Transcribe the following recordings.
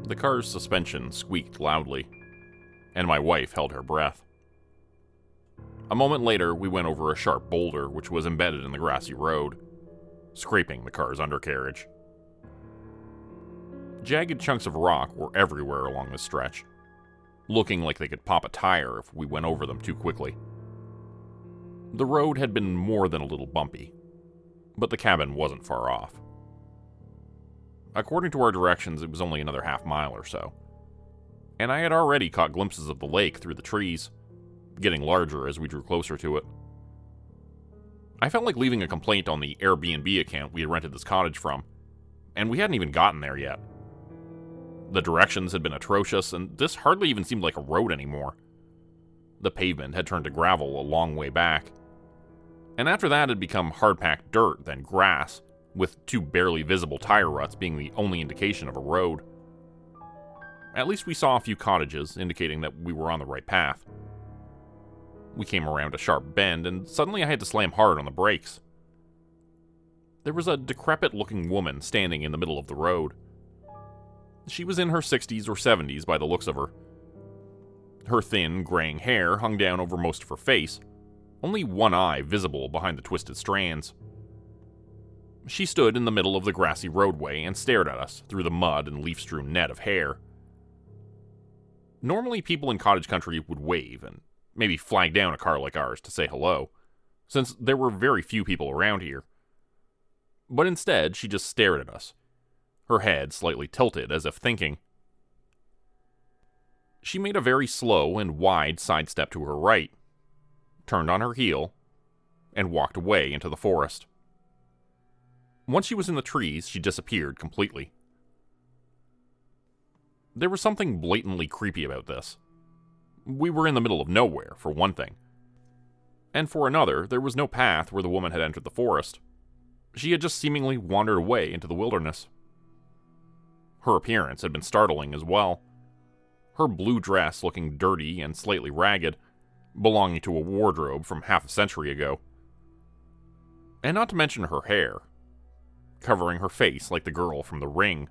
The car's suspension squeaked loudly, and my wife held her breath. A moment later, we went over a sharp boulder which was embedded in the grassy road, scraping the car's undercarriage. Jagged chunks of rock were everywhere along this stretch, looking like they could pop a tire if we went over them too quickly. The road had been more than a little bumpy, but the cabin wasn't far off. According to our directions, it was only another half-mile or so, and I had already caught glimpses of the lake through the trees, getting larger as we drew closer to it. I felt like leaving a complaint on the Airbnb account we had rented this cottage from, and we hadn't even gotten there yet. The directions had been atrocious, and this hardly even seemed like a road anymore. The pavement had turned to gravel a long way back, and after that had become hard-packed dirt, then grass, with two barely visible tire ruts being the only indication of a road. At least we saw a few cottages, indicating that we were on the right path. We came around a sharp bend, and suddenly I had to slam hard on the brakes. There was a decrepit-looking woman standing in the middle of the road. She was in her 60s or 70s by the looks of her. Her thin, graying hair hung down over most of her face, only one eye visible behind the twisted strands. She stood in the middle of the grassy roadway and stared at us through the mud and leaf-strewn net of hair. Normally, people in cottage country would wave and maybe flag down a car like ours to say hello, since there were very few people around here. But instead, she just stared at us, her head slightly tilted as if thinking. She made a very slow and wide sidestep to her right, turned on her heel, and walked away into the forest. Once she was in the trees, she disappeared completely. There was something blatantly creepy about this. We were in the middle of nowhere, for one thing. And for another, there was no path where the woman had entered the forest. She had just seemingly wandered away into the wilderness. Her appearance had been startling as well. Her blue dress looking dirty and slightly ragged, belonging to a wardrobe from half a century ago. And not to mention her hair, covering her face like the girl from The Ring.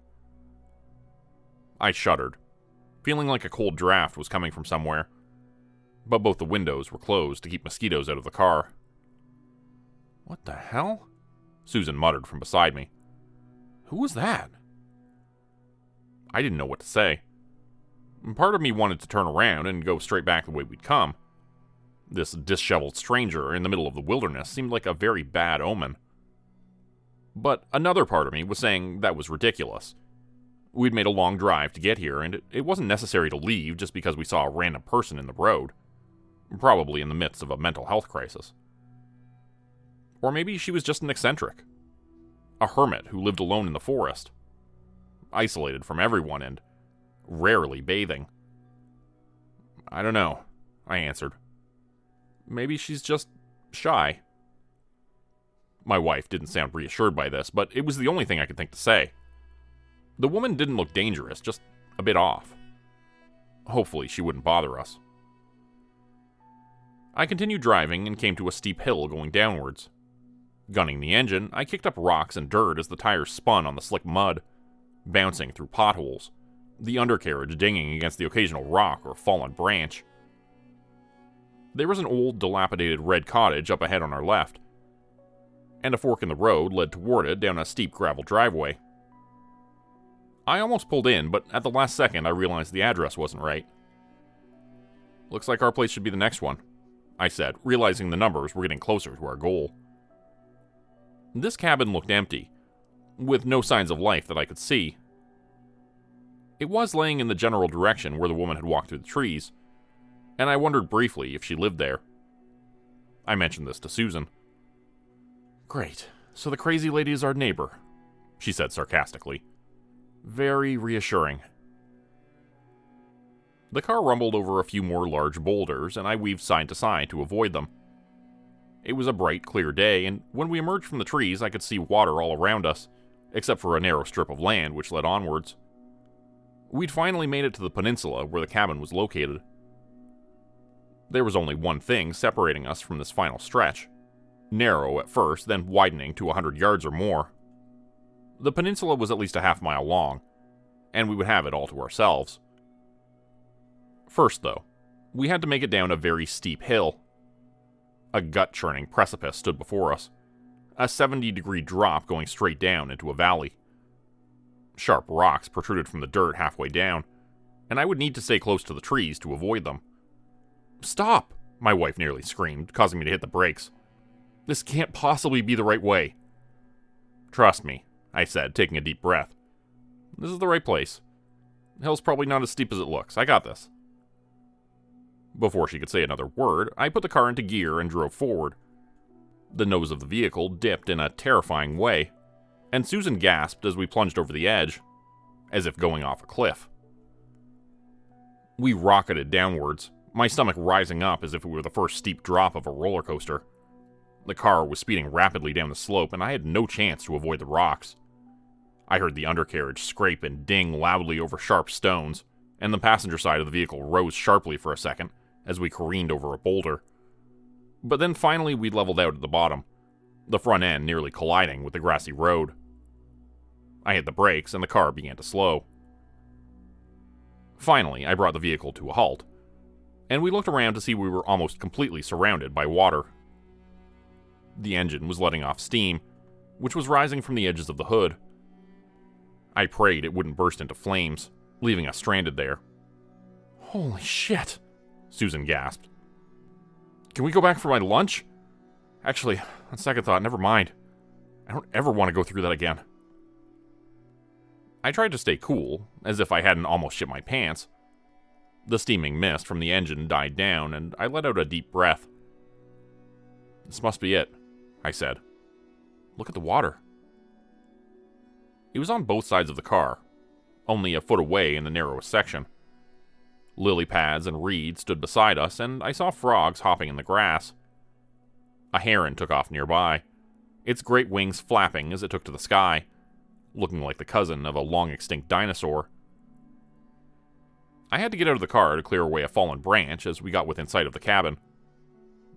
I shuddered, feeling like a cold draft was coming from somewhere, but both the windows were closed to keep mosquitoes out of the car. "What the hell?" Susan muttered from beside me. "Who was that?" I didn't know what to say. Part of me wanted to turn around and go straight back the way we'd come. This disheveled stranger in the middle of the wilderness seemed like a very bad omen. But another part of me was saying that was ridiculous. We'd made a long drive to get here, and it wasn't necessary to leave just because we saw a random person in the road, probably in the midst of a mental health crisis. Or maybe she was just an eccentric, a hermit who lived alone in the forest, isolated from everyone and rarely bathing. "I don't know," I answered. "Maybe she's just shy." My wife didn't sound reassured by this, but it was the only thing I could think to say. The woman didn't look dangerous, just a bit off. Hopefully she wouldn't bother us. I continued driving and came to a steep hill going downwards. Gunning the engine, I kicked up rocks and dirt as the tires spun on the slick mud, bouncing through potholes, the undercarriage dinging against the occasional rock or fallen branch. There was an old, dilapidated red cottage up ahead on our left, and a fork in the road led toward it down a steep gravel driveway. I almost pulled in, but at the last second I realized the address wasn't right. "Looks like our place should be the next one," I said, realizing the numbers were getting closer to our goal. This cabin looked empty, with no signs of life that I could see. It was laying in the general direction where the woman had walked through the trees, and I wondered briefly if she lived there. I mentioned this to Susan. "Great, so the crazy lady is our neighbor," she said sarcastically. "Very reassuring." The car rumbled over a few more large boulders, and I weaved side to side to avoid them. It was a bright, clear day, and when we emerged from the trees, I could see water all around us, except for a narrow strip of land which led onwards. We'd finally made it to the peninsula where the cabin was located. There was only one thing separating us from this final stretch, narrow at first, then widening to 100 yards or more. The peninsula was at least a half-mile long, and we would have it all to ourselves. First, though, we had to make it down a very steep hill. A gut-churning precipice stood before us, a 70-degree drop going straight down into a valley. Sharp rocks protruded from the dirt halfway down, and I would need to stay close to the trees to avoid them. "Stop!" my wife nearly screamed, causing me to hit the brakes. "This can't possibly be the right way." "Trust me," I said, taking a deep breath. "This is the right place. The hill's probably not as steep as it looks. I got this." Before she could say another word, I put the car into gear and drove forward. The nose of the vehicle dipped in a terrifying way, and Susan gasped as we plunged over the edge, as if going off a cliff. We rocketed downwards, my stomach rising up as if it were the first steep drop of a roller coaster. The car was speeding rapidly down the slope, and I had no chance to avoid the rocks. I heard the undercarriage scrape and ding loudly over sharp stones, and the passenger side of the vehicle rose sharply for a second as we careened over a boulder. But then finally we leveled out at the bottom, the front end nearly colliding with the grassy road. I hit the brakes, and the car began to slow. Finally, I brought the vehicle to a halt, and we looked around to see we were almost completely surrounded by water. The engine was letting off steam, which was rising from the edges of the hood. I prayed it wouldn't burst into flames, leaving us stranded there. "Holy shit," Susan gasped. "Can we go back for my lunch? Actually, on second thought, never mind. I don't ever want to go through that again." I tried to stay cool, as if I hadn't almost shit my pants. The steaming mist from the engine died down, and I let out a deep breath. "This must be it," I said. "Look at the water." It was on both sides of the car, only a foot away in the narrowest section. Lily pads and reeds stood beside us, and I saw frogs hopping in the grass. A heron took off nearby, its great wings flapping as it took to the sky, looking like the cousin of a long-extinct dinosaur. I had to get out of the car to clear away a fallen branch as we got within sight of the cabin.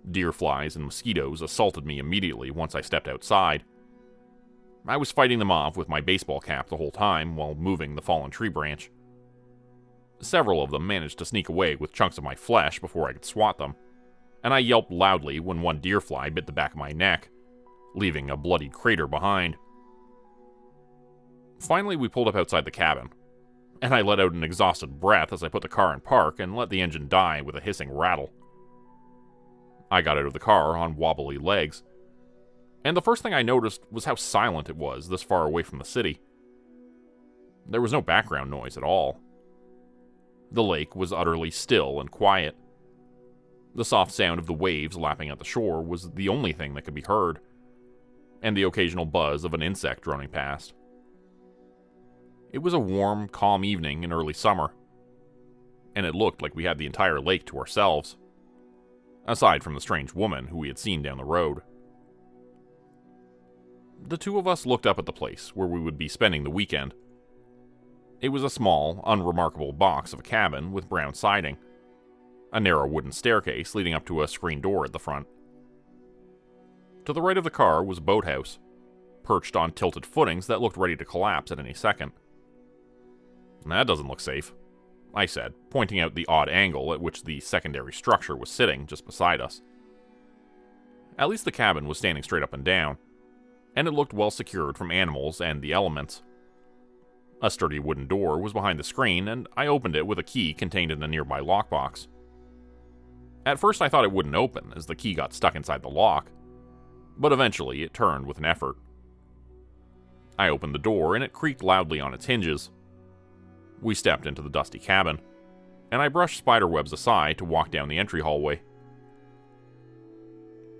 Deer flies and mosquitoes assaulted me immediately once I stepped outside. I was fighting them off with my baseball cap the whole time while moving the fallen tree branch. Several of them managed to sneak away with chunks of my flesh before I could swat them, and I yelped loudly when one deer fly bit the back of my neck, leaving a bloody crater behind. Finally, we pulled up outside the cabin, and I let out an exhausted breath as I put the car in park and let the engine die with a hissing rattle. I got out of the car on wobbly legs, and the first thing I noticed was how silent it was this far away from the city. There was no background noise at all. The lake was utterly still and quiet. The soft sound of the waves lapping at the shore was the only thing that could be heard, and the occasional buzz of an insect droning past. It was a warm, calm evening in early summer, and it looked like we had the entire lake to ourselves, aside from the strange woman who we had seen down the road. The two of us looked up at the place where we would be spending the weekend. It was a small, unremarkable box of a cabin with brown siding, a narrow wooden staircase leading up to a screen door at the front. To the right of the car was a boathouse, perched on tilted footings that looked ready to collapse at any second. "That doesn't look safe," I said, pointing out the odd angle at which the secondary structure was sitting just beside us. At least the cabin was standing straight up and down, and it looked well secured from animals and the elements. A sturdy wooden door was behind the screen, and I opened it with a key contained in a nearby lockbox. At first I thought it wouldn't open as the key got stuck inside the lock, but eventually it turned with an effort. I opened the door, and it creaked loudly on its hinges. We stepped into the dusty cabin, and I brushed spiderwebs aside to walk down the entry hallway.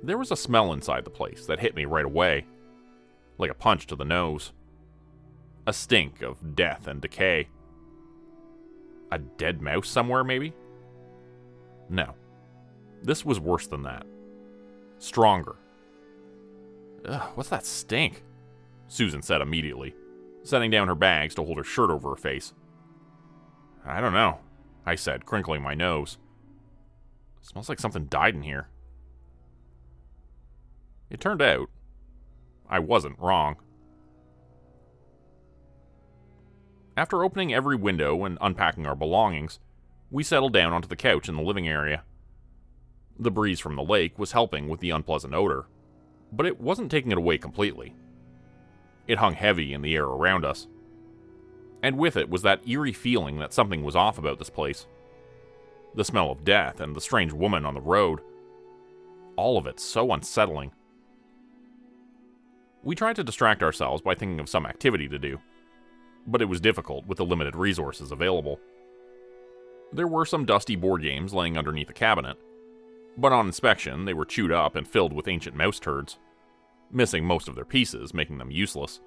There was a smell inside the place that hit me right away, like a punch to the nose. A stink of death and decay. A dead mouse somewhere, maybe? No. This was worse than that. Stronger. "Ugh, what's that stink?" Susan said immediately, setting down her bags to hold her shirt over her face. "I don't know," I said, crinkling my nose. "It smells like something died in here." It turned out I wasn't wrong. After opening every window and unpacking our belongings, we settled down onto the couch in the living area. The breeze from the lake was helping with the unpleasant odor, but it wasn't taking it away completely. It hung heavy in the air around us. And with it was that eerie feeling that something was off about this place. The smell of death and the strange woman on the road. All of it so unsettling. We tried to distract ourselves by thinking of some activity to do, but it was difficult with the limited resources available. There were some dusty board games laying underneath a cabinet, but on inspection they were chewed up and filled with ancient mouse turds, missing most of their pieces, making them useless.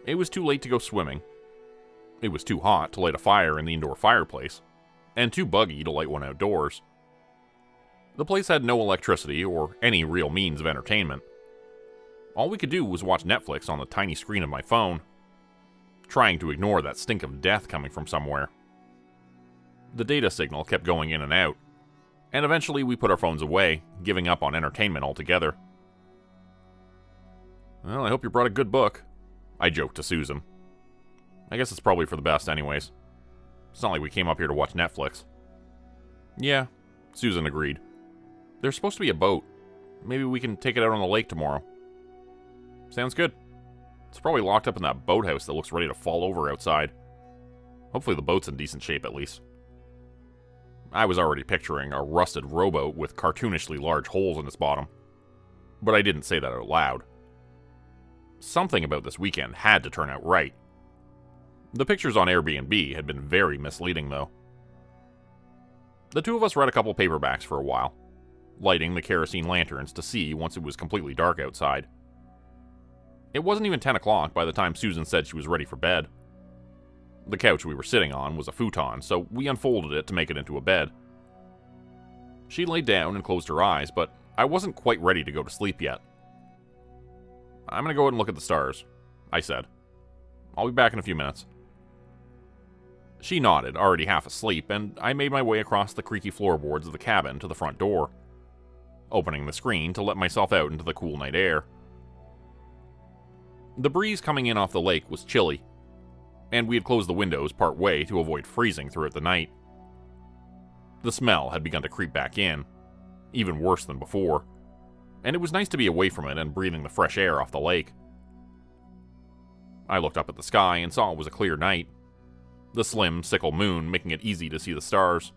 It was too late to go swimming. It was too hot to light a fire in the indoor fireplace, and too buggy to light one outdoors. The place had no electricity or any real means of entertainment. All we could do was watch Netflix on the tiny screen of my phone, trying to ignore that stink of death coming from somewhere. The data signal kept going in and out, and eventually we put our phones away, giving up on entertainment altogether. "Well, I hope you brought a good book," I joked to Susan. "I guess it's probably for the best anyways. It's not like we came up here to watch Netflix." "Yeah," Susan agreed. "There's supposed to be a boat. Maybe we can take it out on the lake tomorrow." "Sounds good. It's probably locked up in that boathouse that looks ready to fall over outside. Hopefully the boat's in decent shape at least." I was already picturing a rusted rowboat with cartoonishly large holes in its bottom, but I didn't say that out loud. Something about this weekend had to turn out right. The pictures on Airbnb had been very misleading, though. The two of us read a couple paperbacks for a while, lighting the kerosene lanterns to see once it was completely dark outside. It wasn't even 10 o'clock by the time Susan said she was ready for bed. The couch we were sitting on was a futon, so we unfolded it to make it into a bed. She laid down and closed her eyes, but I wasn't quite ready to go to sleep yet. "I'm gonna go out and look at the stars," I said. "I'll be back in a few minutes." She nodded, already half asleep, and I made my way across the creaky floorboards of the cabin to the front door, opening the screen to let myself out into the cool night air. The breeze coming in off the lake was chilly, and we had closed the windows part way to avoid freezing throughout the night. The smell had begun to creep back in, even worse than before, and it was nice to be away from it and breathing the fresh air off the lake. I looked up at the sky and saw it was a clear night, the slim, sickle moon making it easy to see the stars.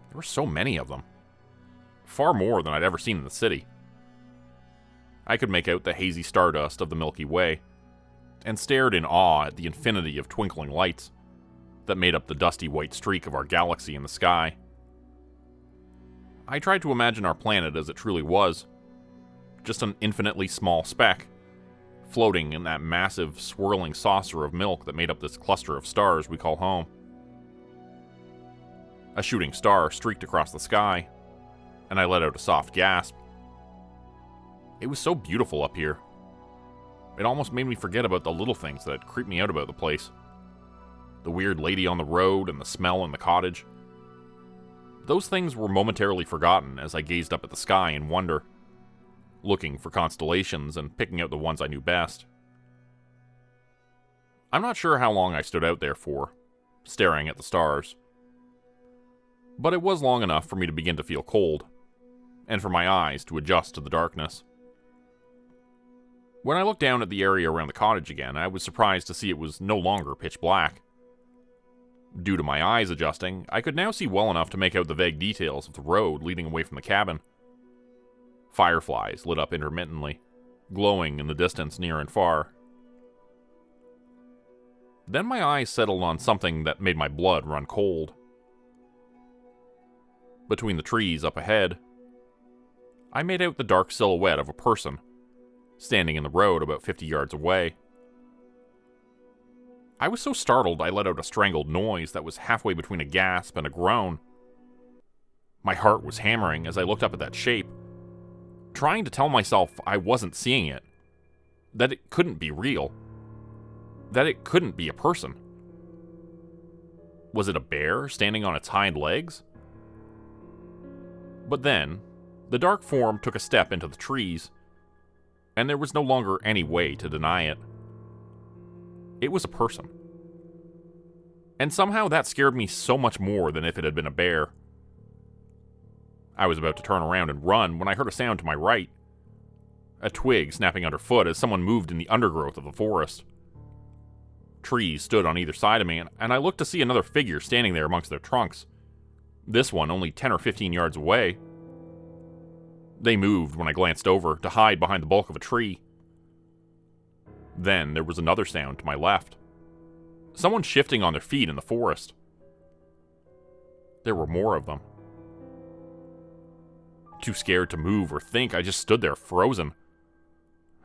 There were so many of them, far more than I'd ever seen in the city. I could make out the hazy stardust of the Milky Way, and stared in awe at the infinity of twinkling lights that made up the dusty white streak of our galaxy in the sky. I tried to imagine our planet as it truly was, just an infinitely small speck, floating in that massive, swirling saucer of milk that made up this cluster of stars we call home. A shooting star streaked across the sky, and I let out a soft gasp. It was so beautiful up here. It almost made me forget about the little things that had creeped me out about the place. The weird lady on the road and the smell in the cottage. Those things were momentarily forgotten as I gazed up at the sky in wonder, looking for constellations and picking out the ones I knew best. I'm not sure how long I stood out there for, staring at the stars. But it was long enough for me to begin to feel cold, and for my eyes to adjust to the darkness. When I looked down at the area around the cottage again, I was surprised to see it was no longer pitch black. Due to my eyes adjusting, I could now see well enough to make out the vague details of the road leading away from the cabin. Fireflies lit up intermittently, glowing in the distance near and far. Then my eyes settled on something that made my blood run cold. Between the trees up ahead, I made out the dark silhouette of a person, standing in the road about 50 yards away. I was so startled I let out a strangled noise that was halfway between a gasp and a groan. My heart was hammering as I looked up at that shape, trying to tell myself I wasn't seeing it, that it couldn't be real, that it couldn't be a person. Was it a bear standing on its hind legs? But then, the dark form took a step into the trees, and there was no longer any way to deny it. It was a person. And somehow that scared me so much more than if it had been a bear. I was about to turn around and run when I heard a sound to my right. A twig snapping underfoot as someone moved in the undergrowth of the forest. Trees stood on either side of me, and I looked to see another figure standing there amongst their trunks. This one only 10 or 15 yards away. They moved when I glanced over to hide behind the bulk of a tree. Then there was another sound to my left. Someone shifting on their feet in the forest. There were more of them. Too scared to move or think, I just stood there frozen.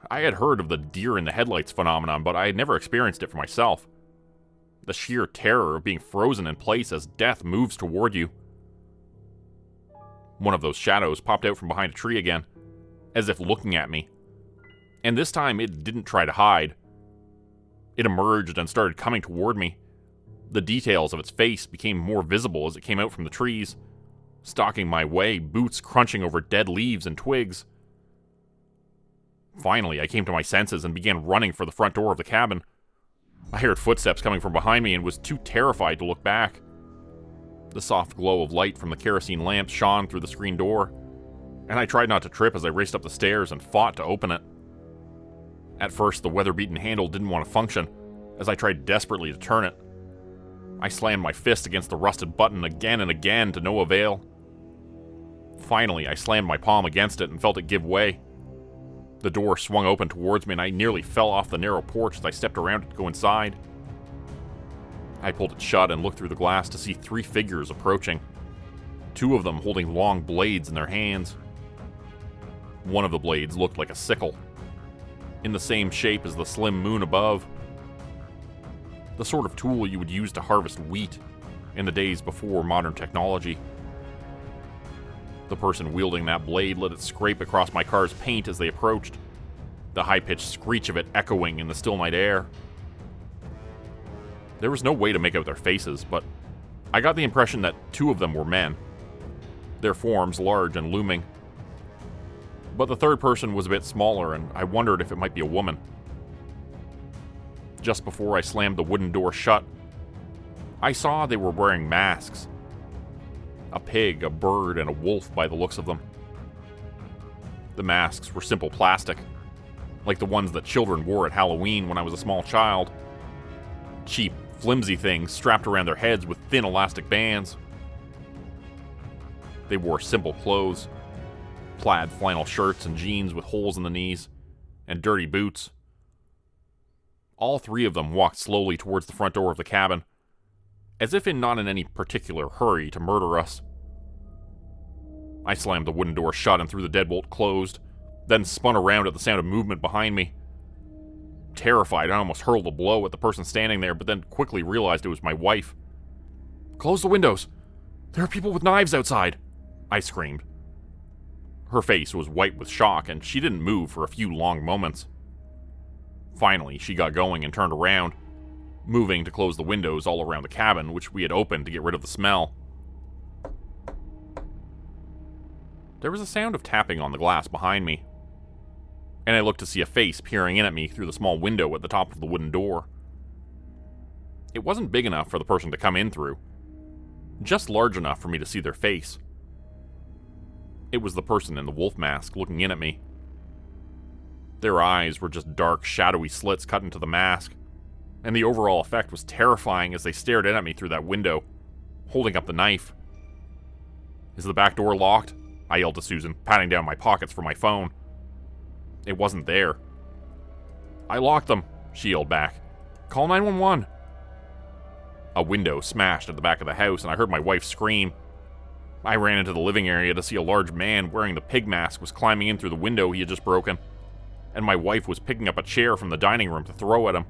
I had heard of the deer in the headlights phenomenon, but I had never experienced it for myself. The sheer terror of being frozen in place as death moves toward you. One of those shadows popped out from behind a tree again, as if looking at me. And this time it didn't try to hide. It emerged and started coming toward me. The details of its face became more visible as it came out from the trees, stalking my way, boots crunching over dead leaves and twigs. Finally, I came to my senses and began running for the front door of the cabin. I heard footsteps coming from behind me and was too terrified to look back. The soft glow of light from the kerosene lamp shone through the screen door, and I tried not to trip as I raced up the stairs and fought to open it. At first, the weather-beaten handle didn't want to function, as I tried desperately to turn it. I slammed my fist against the rusted button again and again to no avail. Finally, I slammed my palm against it and felt it give way. The door swung open towards me and I nearly fell off the narrow porch as I stepped around it to go inside. I pulled it shut and looked through the glass to see 3 figures approaching, 2 of them holding long blades in their hands. One of the blades looked like a sickle, in the same shape as the slim moon above. The sort of tool you would use to harvest wheat in the days before modern technology. The person wielding that blade let it scrape across my car's paint as they approached, the high-pitched screech of it echoing in the still night air. There was no way to make out their faces, but I got the impression that 2 of them were men, their forms large and looming. But the third person was a bit smaller, and I wondered if it might be a woman. Just before I slammed the wooden door shut, I saw they were wearing masks. A pig, a bird, and a wolf by the looks of them. The masks were simple plastic, like the ones that children wore at Halloween when I was a small child. Cheap, flimsy things strapped around their heads with thin elastic bands. They wore simple clothes, plaid flannel shirts and jeans with holes in the knees, and dirty boots. All 3 of them walked slowly towards the front door of the cabin, as if not in any particular hurry to murder us. I slammed the wooden door shut and threw the deadbolt closed, then spun around at the sound of movement behind me. Terrified, I almost hurled a blow at the person standing there, but then quickly realized it was my wife. "Close the windows! There are people with knives outside!" I screamed. Her face was white with shock, and she didn't move for a few long moments. Finally, she got going and turned around, moving to close the windows all around the cabin, which we had opened to get rid of the smell. There was a sound of tapping on the glass behind me, and I looked to see a face peering in at me through the small window at the top of the wooden door. It wasn't big enough for the person to come in through, just large enough for me to see their face. It was the person in the wolf mask looking in at me. Their eyes were just dark, shadowy slits cut into the mask, and the overall effect was terrifying as they stared in at me through that window, holding up the knife. "Is the back door locked?" I yelled to Susan, patting down my pockets for my phone. It wasn't there. "I locked them," she yelled back. "Call 911. A window smashed at the back of the house, and I heard my wife scream. I ran into the living area to see a large man wearing the pig mask was climbing in through the window he had just broken, and my wife was picking up a chair from the dining room to throw at him.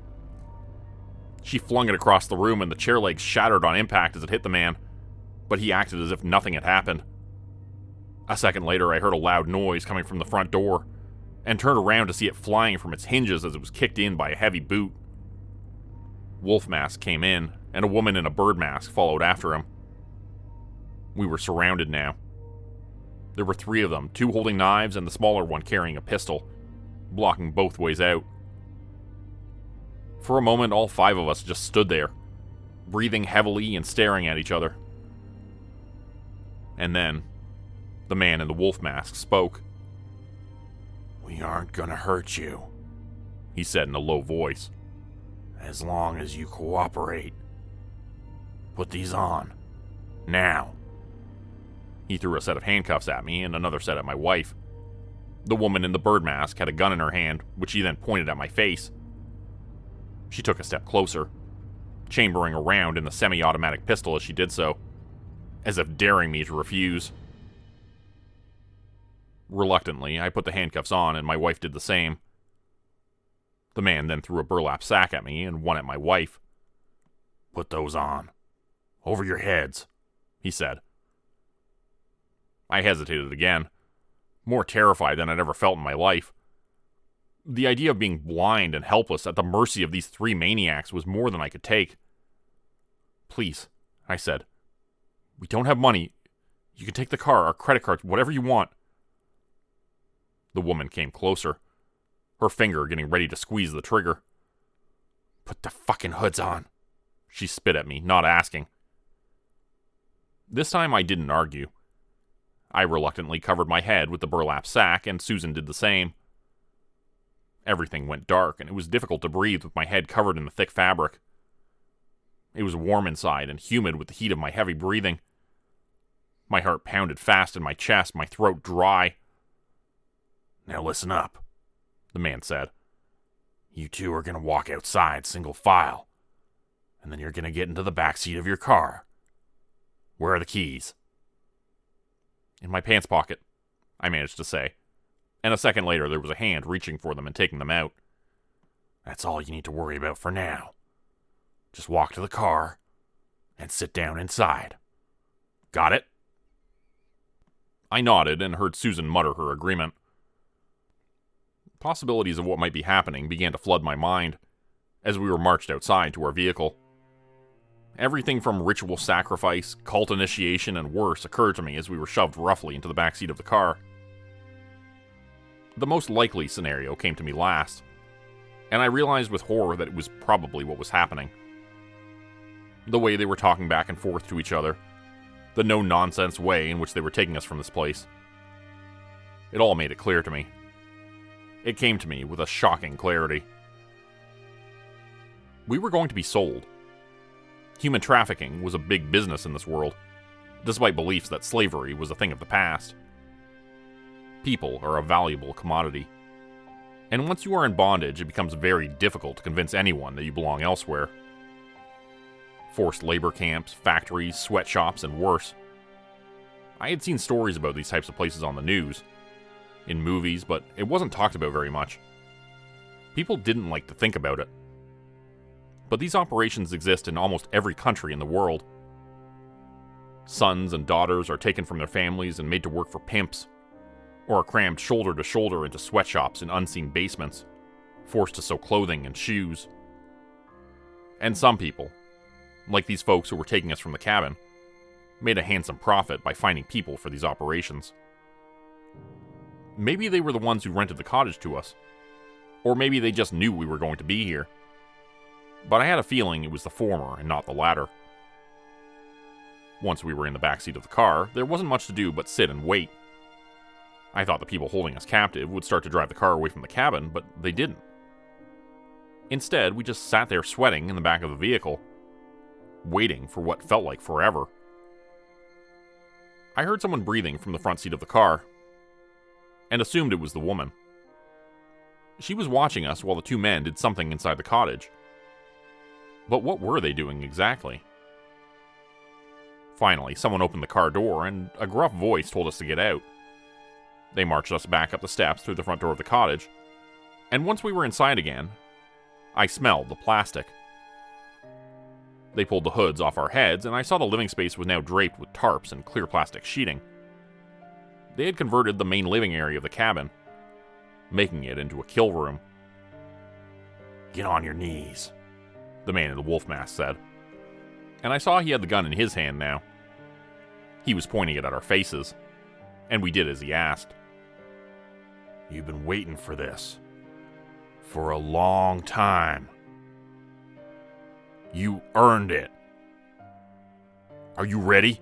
She flung it across the room, and the chair legs shattered on impact as it hit the man, but he acted as if nothing had happened. A second later, I heard a loud noise coming from the front door, and turned around to see it flying from its hinges as it was kicked in by a heavy boot. Wolf mask came in, and a woman in a bird mask followed after him. We were surrounded now. There were 3 of them, 2 holding knives and the smaller one carrying a pistol, blocking both ways out. For a moment, all 5 of us just stood there, breathing heavily and staring at each other. And then, the man in the wolf mask spoke. "We aren't gonna hurt you," he said in a low voice. "as long as you cooperate. Put these on. Now." He threw a set of handcuffs at me and another set at my wife. The woman in the bird mask had a gun in her hand, which she then pointed at my face. She took a step closer, chambering around in the semi-automatic pistol as she did so, as if daring me to refuse. Reluctantly, I put the handcuffs on, and my wife did the same. The man then threw a burlap sack at me and one at my wife. "Put those on. Over your heads," he said. I hesitated again, more terrified than I'd ever felt in my life. The idea of being blind and helpless at the mercy of these 3 maniacs was more than I could take. "Please," I said. "We don't have money. You can take the car, our credit cards, whatever you want." The woman came closer, her finger getting ready to squeeze the trigger. "Put the fucking hoods on," she spit at me, not asking. This time I didn't argue. I reluctantly covered my head with the burlap sack, and Susan did the same. Everything went dark, and it was difficult to breathe with my head covered in the thick fabric. It was warm inside and humid with the heat of my heavy breathing. My heart pounded fast in my chest, my throat dry. "Now listen up," the man said. "You 2 are going to walk outside single file, and then you're going to get into the back seat of your car. Where are the keys?" "In my pants pocket," I managed to say, and a second later there was a hand reaching for them and taking them out. "That's all you need to worry about for now. Just walk to the car and sit down inside. Got it?" I nodded and heard Susan mutter her agreement. Possibilities of what might be happening began to flood my mind as we were marched outside to our vehicle. Everything from ritual sacrifice, cult initiation, and worse occurred to me as we were shoved roughly into the backseat of the car. The most likely scenario came to me last, and I realized with horror that it was probably what was happening. The way they were talking back and forth to each other, the no-nonsense way in which they were taking us from this place. It all made it clear to me. It came to me with a shocking clarity. We were going to be sold. Human trafficking was a big business in this world, despite beliefs that slavery was a thing of the past. People are a valuable commodity, and once you are in bondage, it becomes very difficult to convince anyone that you belong elsewhere. Forced labor camps, factories, sweatshops, and worse. I had seen stories about these types of places on the news, in movies, but it wasn't talked about very much. People didn't like to think about it. But these operations exist in almost every country in the world. Sons and daughters are taken from their families and made to work for pimps, or are crammed shoulder to shoulder into sweatshops in unseen basements, forced to sew clothing and shoes. And some people, like these folks who were taking us from the cabin, made a handsome profit by finding people for these operations. Maybe they were the ones who rented the cottage to us, or maybe they just knew we were going to be here. But I had a feeling it was the former and not the latter. Once we were in the backseat of the car, there wasn't much to do but sit and wait. I thought the people holding us captive would start to drive the car away from the cabin, but they didn't. Instead, we just sat there sweating in the back of the vehicle, waiting for what felt like forever. I heard someone breathing from the front seat of the car, and assumed it was the woman. She was watching us while the 2 men did something inside the cottage. But what were they doing exactly? Finally, someone opened the car door, and a gruff voice told us to get out. They marched us back up the steps through the front door of the cottage, and once we were inside again, I smelled the plastic. They pulled the hoods off our heads, and I saw the living space was now draped with tarps and clear plastic sheeting. They had converted the main living area of the cabin, making it into a kill room. "Get on your knees," the man in the wolf mask said, and I saw he had the gun in his hand now. He was pointing it at our faces, and we did as he asked. "You've been waiting for this. For a long time. You earned it. Are you ready?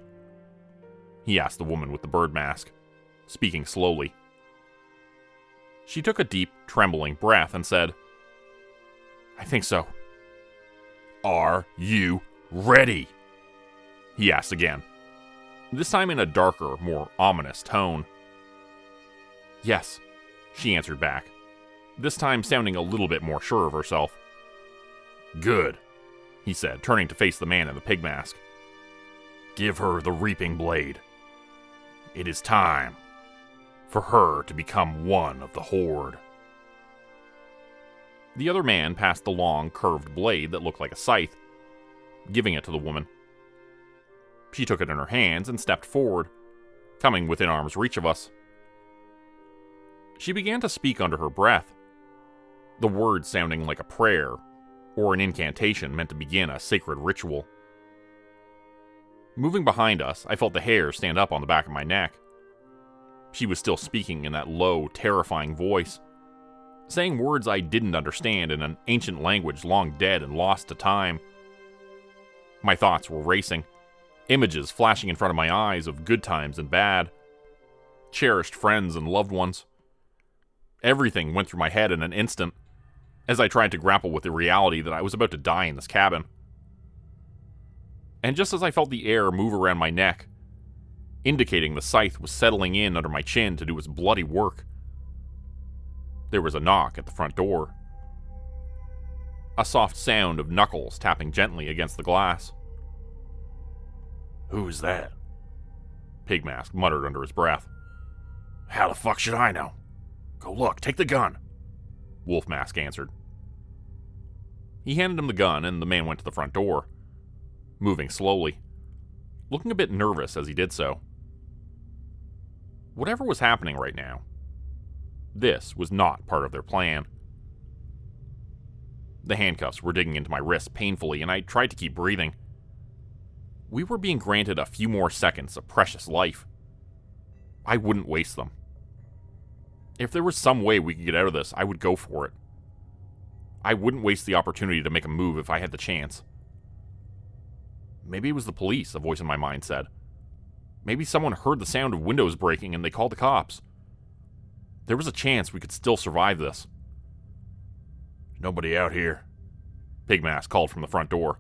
He asked the woman with the bird mask, speaking slowly. She took a deep, trembling breath and said, I think so. Are you ready? He asked again, this time in a darker, more ominous tone. Yes, she answered back, this time sounding a little bit more sure of herself. Good, he said, turning to face the man in the pig mask. Give her the reaping blade. It is time for her to become one of the horde. The other man passed the long, curved blade that looked like a scythe, giving it to the woman. She took it in her hands and stepped forward, coming within arm's reach of us. She began to speak under her breath, the words sounding like a prayer or an incantation meant to begin a sacred ritual. Moving behind us, I felt the hair stand up on the back of my neck. She was still speaking in that low, terrifying voice, saying words I didn't understand in an ancient language long dead and lost to time. My thoughts were racing, images flashing in front of my eyes of good times and bad, cherished friends and loved ones. Everything went through my head in an instant, as I tried to grapple with the reality that I was about to die in this cabin. And just as I felt the air move around my neck, indicating the scythe was settling in under my chin to do its bloody work, there was a knock at the front door. A soft sound of knuckles tapping gently against the glass. Who's that? Pigmask muttered under his breath. How the fuck should I know? Go look, take the gun, Wolfmask answered. He handed him the gun and the man went to the front door, moving slowly, looking a bit nervous as he did so. Whatever was happening right now, this was not part of their plan. The handcuffs were digging into my wrist painfully, and I tried to keep breathing. We were being granted a few more seconds of precious life. I wouldn't waste them. If there was some way we could get out of this, I would go for it. I wouldn't waste the opportunity to make a move if I had the chance. Maybe it was the police, a voice in my mind said. Maybe someone heard the sound of windows breaking and they called the cops. There was a chance we could still survive this. Nobody out here, Pigmask called from the front door.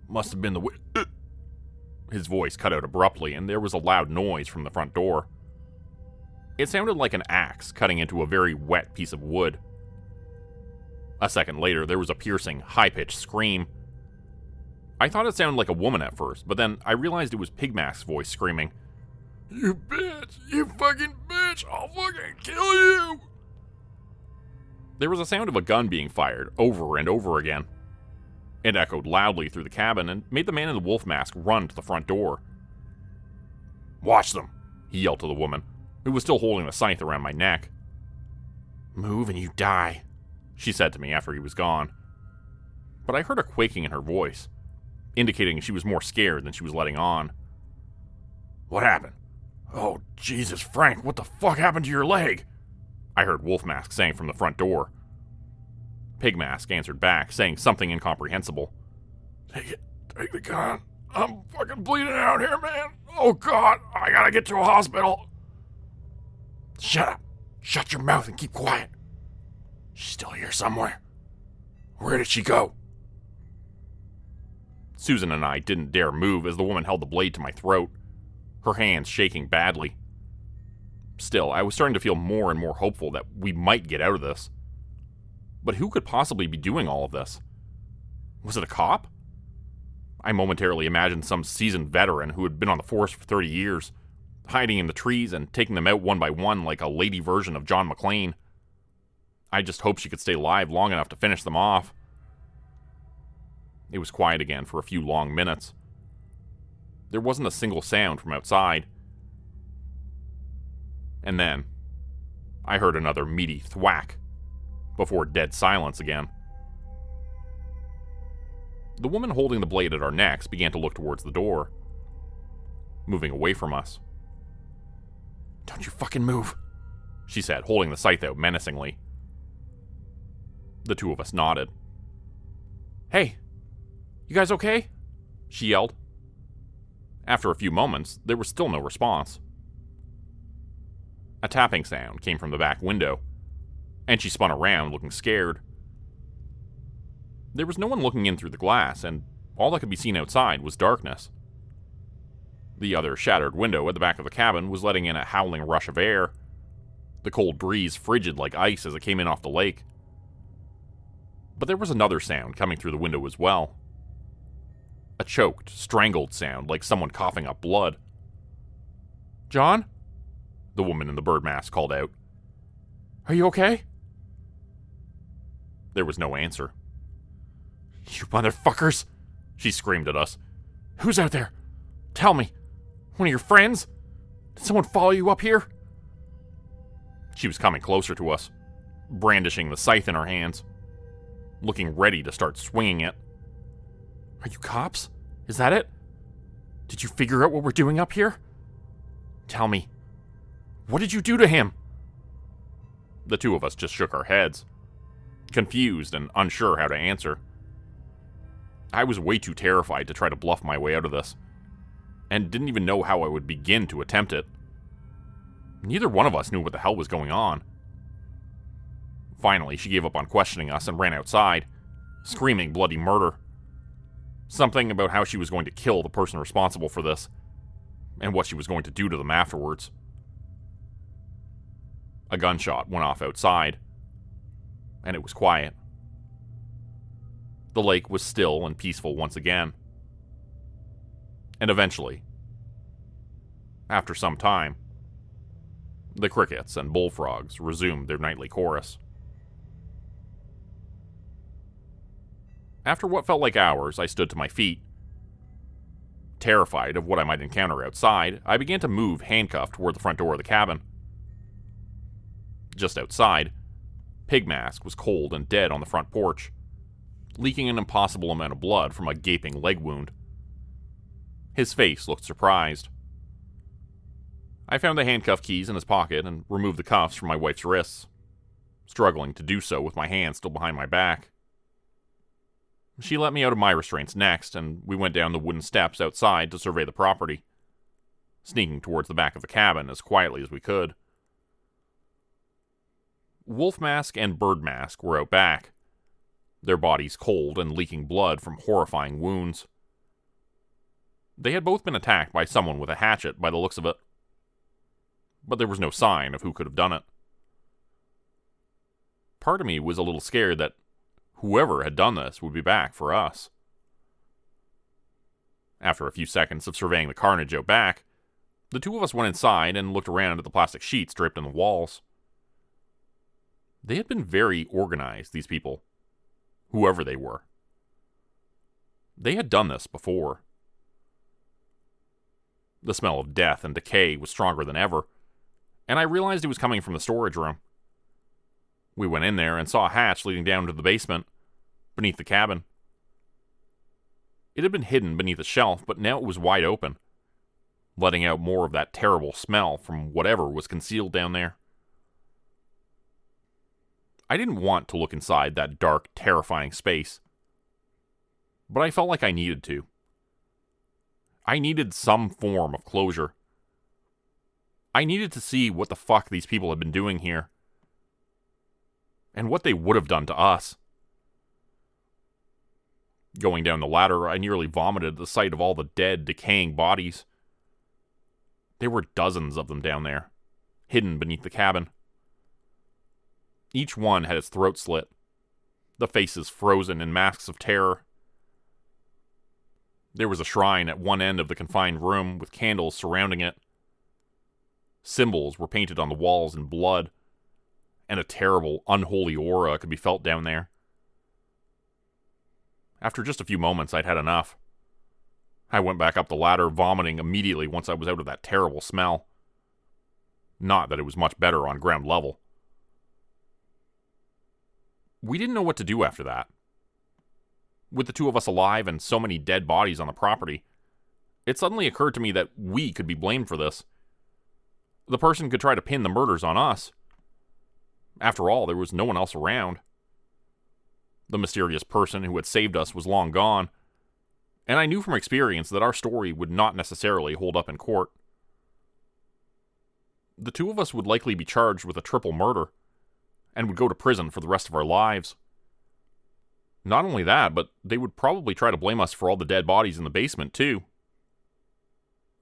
Must have been the His voice cut out abruptly, and there was a loud noise from the front door. It sounded like an axe cutting into a very wet piece of wood. A second later, there was a piercing, high-pitched scream. I thought it sounded like a woman at first, but then I realized it was Pigmask's voice screaming, You bitch! You fucking bitch! I'll fucking kill you! There was a sound of a gun being fired, over and over again. It echoed loudly through the cabin and made the man in the wolf mask run to the front door. Watch them, he yelled to the woman, who was still holding the scythe around my neck. Move and you die, she said to me after he was gone. But I heard a quaking in her voice, indicating she was more scared than she was letting on. What happened? Oh, Jesus, Frank, what the fuck happened to your leg? I heard Wolfmask saying from the front door. Pigmask answered back, saying something incomprehensible. Take it. Take the gun. I'm fucking bleeding out here, man. Oh, God. I gotta get to a hospital. Shut up. Shut your mouth and keep quiet. She's still here somewhere. Where did she go? Susan and I didn't dare move as the woman held the blade to my throat, her hands shaking badly. Still, I was starting to feel more and more hopeful that we might get out of this. But who could possibly be doing all of this? Was it a cop? I momentarily imagined some seasoned veteran who had been on the force for 30 years, hiding in the trees and taking them out one by one like a lady version of John McClane. I just hoped she could stay alive long enough to finish them off. It was quiet again for a few long minutes. There wasn't a single sound from outside. And then, I heard another meaty thwack, before dead silence again. The woman holding the blade at our necks began to look towards the door, moving away from us. Don't you fucking move, she said, holding the scythe out menacingly. The two of us nodded. Hey, You guys okay?" she yelled. After a few moments, there was still no response. A tapping sound came from the back window, and she spun around looking scared. There was no one looking in through the glass, and all that could be seen outside was darkness. The other shattered window at the back of the cabin was letting in a howling rush of air, the cold breeze frigid like ice as it came in off the lake. But there was another sound coming through the window as well. A choked, strangled sound like someone coughing up blood. "John?" the woman in the bird mask called out. "Are you okay?" There was no answer. "You motherfuckers!" she screamed at us. "Who's out there? Tell me. One of your friends? Did someone follow you up here?" She was coming closer to us, brandishing the scythe in her hands, looking ready to start swinging it. "Are you cops? Is that it? Did you figure out what we're doing up here? Tell me. What did you do to him?" The two of us just shook our heads, confused and unsure how to answer. I was way too terrified to try to bluff my way out of this, and didn't even know how I would begin to attempt it. Neither one of us knew what the hell was going on. Finally, she gave up on questioning us and ran outside, screaming bloody murder. Something about how she was going to kill the person responsible for this, and what she was going to do to them afterwards. A gunshot went off outside, and it was quiet. The lake was still and peaceful once again. And eventually, after some time, the crickets and bullfrogs resumed their nightly chorus. After what felt like hours, I stood to my feet. Terrified of what I might encounter outside, I began to move handcuffed toward the front door of the cabin. Just outside, Pigmask was cold and dead on the front porch, leaking an impossible amount of blood from a gaping leg wound. His face looked surprised. I found the handcuff keys in his pocket and removed the cuffs from my wife's wrists, struggling to do so with my hands still behind my back. She let me out of my restraints next, and we went down the wooden steps outside to survey the property, sneaking towards the back of the cabin as quietly as we could. Wolf Mask and Bird Mask were out back, their bodies cold and leaking blood from horrifying wounds. They had both been attacked by someone with a hatchet by the looks of it, but there was no sign of who could have done it. Part of me was a little scared that whoever had done this would be back for us. After a few seconds of surveying the carnage out back, the two of us went inside and looked around at the plastic sheets draped in the walls. They had been very organized, these people, whoever they were. They had done this before. The smell of death and decay was stronger than ever, and I realized it was coming from the storage room. We went in there and saw a hatch leading down to the basement, beneath the cabin. It had been hidden beneath a shelf, but now it was wide open, letting out more of that terrible smell from whatever was concealed down there. I didn't want to look inside that dark, terrifying space, but I felt like I needed to. I needed some form of closure. I needed to see what the fuck these people had been doing here, and what they would have done to us. Going down the ladder, I nearly vomited at the sight of all the dead, decaying bodies. There were dozens of them down there, hidden beneath the cabin. Each one had its throat slit, the faces frozen in masks of terror. There was a shrine at one end of the confined room with candles surrounding it. Symbols were painted on the walls in blood, and a terrible, unholy aura could be felt down there. After just a few moments, I'd had enough. I went back up the ladder, vomiting immediately once I was out of that terrible smell. Not that it was much better on ground level. We didn't know what to do after that. With the two of us alive and so many dead bodies on the property, it suddenly occurred to me that we could be blamed for this. The person could try to pin the murders on us. After all, there was no one else around. The mysterious person who had saved us was long gone, and I knew from experience that our story would not necessarily hold up in court. The two of us would likely be charged with a triple murder, and would go to prison for the rest of our lives. Not only that, but they would probably try to blame us for all the dead bodies in the basement, too.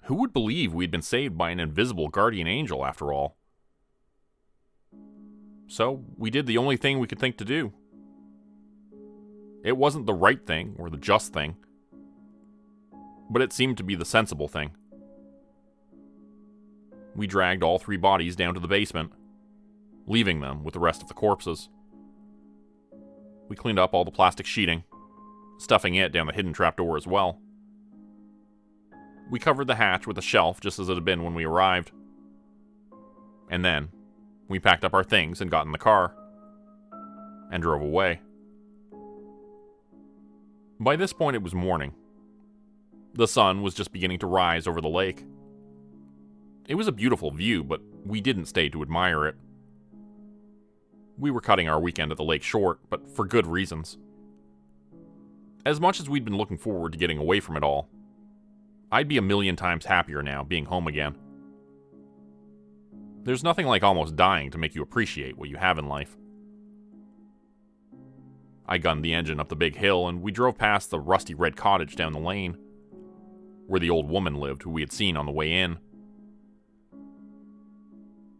Who would believe we'd been saved by an invisible guardian angel, after all? So, we did the only thing we could think to do. It wasn't the right thing, or the just thing, but it seemed to be the sensible thing. We dragged all 3 bodies down to the basement, leaving them with the rest of the corpses. We cleaned up all the plastic sheeting, stuffing it down the hidden trapdoor as well. We covered the hatch with a shelf just as it had been when we arrived. And then, we packed up our things and got in the car, and drove away. By this point it was morning. The sun was just beginning to rise over the lake. It was a beautiful view, but we didn't stay to admire it. We were cutting our weekend at the lake short, but for good reasons. As much as we'd been looking forward to getting away from it all, I'd be a million times happier now being home again. There's nothing like almost dying to make you appreciate what you have in life. I gunned the engine up the big hill, and we drove past the rusty red cottage down the lane, where the old woman lived who we had seen on the way in.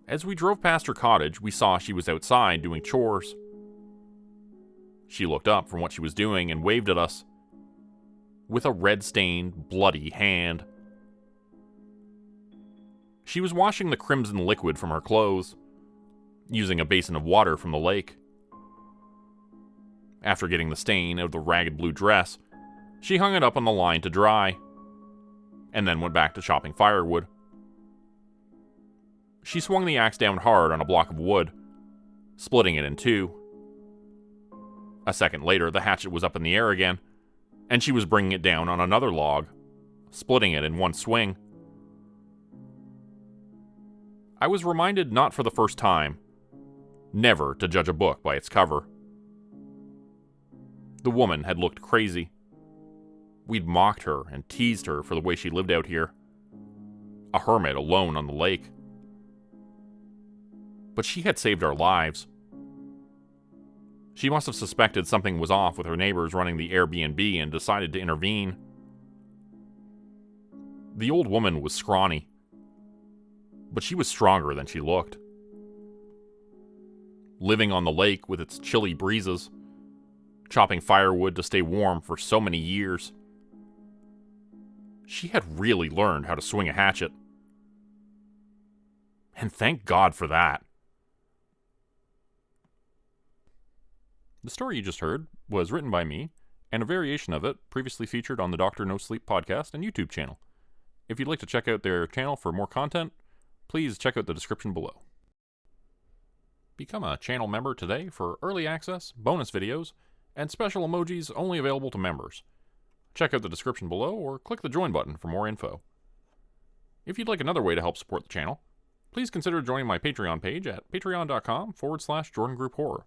As we drove past her cottage, we saw she was outside doing chores. She looked up from what she was doing and waved at us, with a red-stained, bloody hand. She was washing the crimson liquid from her clothes, using a basin of water from the lake. After getting the stain out of the ragged blue dress, she hung it up on the line to dry, and then went back to chopping firewood. She swung the axe down hard on a block of wood, splitting it in 2. A second later, the hatchet was up in the air again, and she was bringing it down on another log, splitting it in one swing. I was reminded, not for the first time, never to judge a book by its cover. The woman had looked crazy. We'd mocked her and teased her for the way she lived out here, a hermit alone on the lake. But she had saved our lives. She must have suspected something was off with her neighbors running the Airbnb and decided to intervene. The old woman was scrawny, but she was stronger than she looked. Living on the lake with its chilly breezes, chopping firewood to stay warm for so many years, she had really learned how to swing a hatchet. And thank God for that. The story you just heard was written by me, and a variation of it previously featured on the Dr. Nosleep podcast and YouTube channel. If you'd like to check out their channel for more content, please check out the description below. Become a channel member today for early access, bonus videos, and special emojis only available to members. Check out the description below or click the join button for more info. If you'd like another way to help support the channel, please consider joining my Patreon page at patreon.com/JordanGroupeHorror.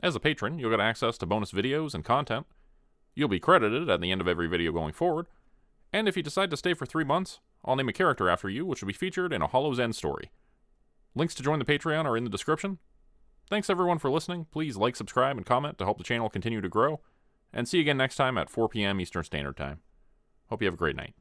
As a patron, you'll get access to bonus videos and content. You'll be credited at the end of every video going forward, and if you decide to stay for 3 months, I'll name a character after you, which will be featured in a Hollow's End story. Links to join the Patreon are in the description. Thanks everyone for listening. Please like, subscribe, and comment to help the channel continue to grow, and see you again next time at 4 p.m. Eastern Standard Time. Hope you have a great night.